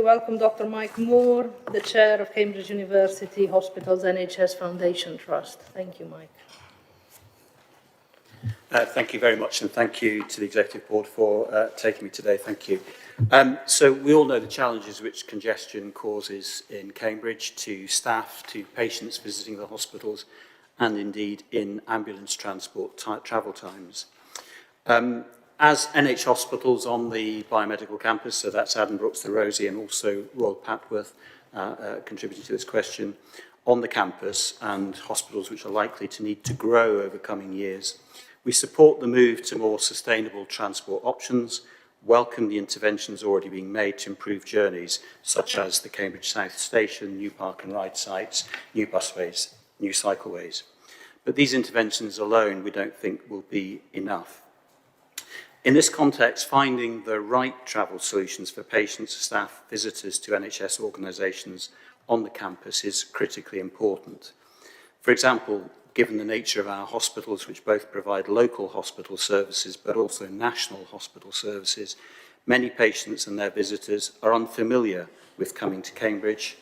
welcome Dr. Mike Moore, the Chair of Cambridge University Hospitals NHS Foundation Trust. Thank you, Mike. Thank you very much, and thank you to the Executive Board for taking me today. Thank you. So we all know the challenges which congestion causes in Cambridge to staff, to patients visiting the hospitals, and indeed in ambulance transport travel times. As NH hospitals on the biomedical campus, so that's Addenbrooke's, the Rosie, and also Royal Papworth, contributing to this question, on the campus, and hospitals which are likely to need to grow over coming years, we support the move to more sustainable transport options, welcome the interventions already being made to improve journeys, such as the Cambridge South Station, new park and ride sites, new busways, new cycleways. But these interventions alone we don't think will be enough. In this context, finding the right travel solutions for patients, staff, visitors to NHS organisations on the campus is critically important. For example, given the nature of our hospitals, which both provide local hospital services but also national hospital services, many patients and their visitors are unfamiliar with coming to Cambridge.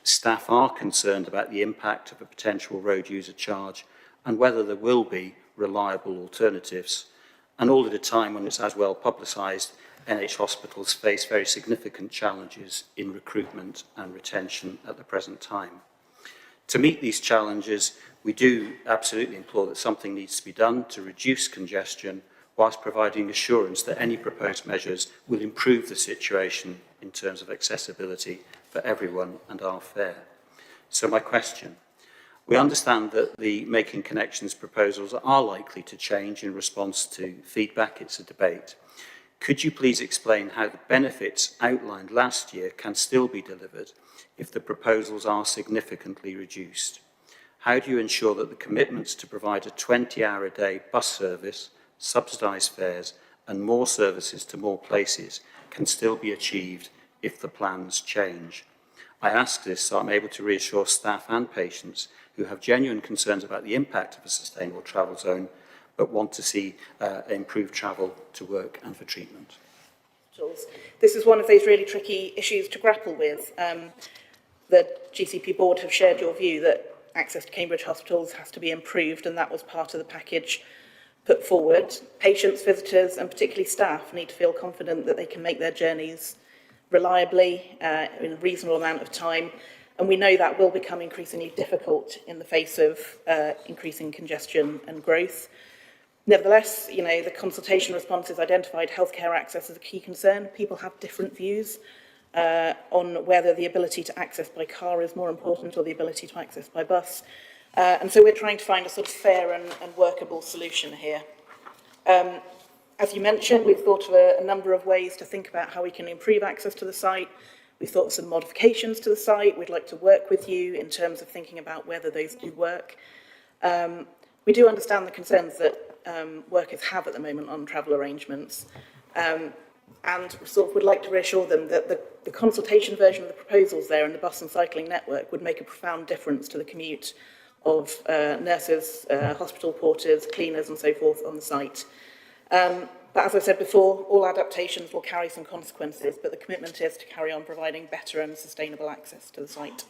Staff are concerned about the impact of a potential road user charge and whether there will be reliable alternatives. And all at a time when it's as well publicised, NH hospitals face very significant challenges in recruitment and retention at the present time. To meet these challenges, we do absolutely implore that something needs to be done to reduce congestion whilst providing assurance that any proposed measures will improve the situation in terms of accessibility for everyone and our fare. So my question, we understand that the Making Connections proposals are likely to change in response to feedback. It's a debate. Could you please explain how the benefits outlined last year can still be delivered if the proposals are significantly reduced? How do you ensure that the commitments to provide a 20-hour-a-day bus service, subsidised fares and more services to more places can still be achieved if the plans change? I ask this so I'm able to reassure staff and patients who have genuine concerns about the impact of a sustainable travel zone but want to see improved travel to work and for treatment. This is one of those really tricky issues to grapple with. The GCP board have shared your view that access to Cambridge hospitals has to be improved, and that was part of the package put forward. Patients, visitors and particularly staff need to feel confident that they can make their journeys reliably in a reasonable amount of time, and we know that will become increasingly difficult in the face of increasing congestion and growth. Nevertheless, the consultation responses identified healthcare access as a key concern. People have different views on whether the ability to access by car is more important or the ability to access by bus. And so we're trying to find a sort of fair and workable solution here. As you mentioned, we've thought of a number of ways to think about how we can improve access to the site. We've thought of some modifications to the site. We'd like to work with you in terms of thinking about whether those do work. We do understand the concerns that workers have at the moment on travel arrangements. And sort of would like to reassure them that the consultation version of the proposals there in the bus and cycling network would make a profound difference to the commute of nurses, hospital porters, cleaners and so forth on the site. But as I said before, all adaptations will carry some consequences, but the commitment is to carry on providing better and sustainable access to the site.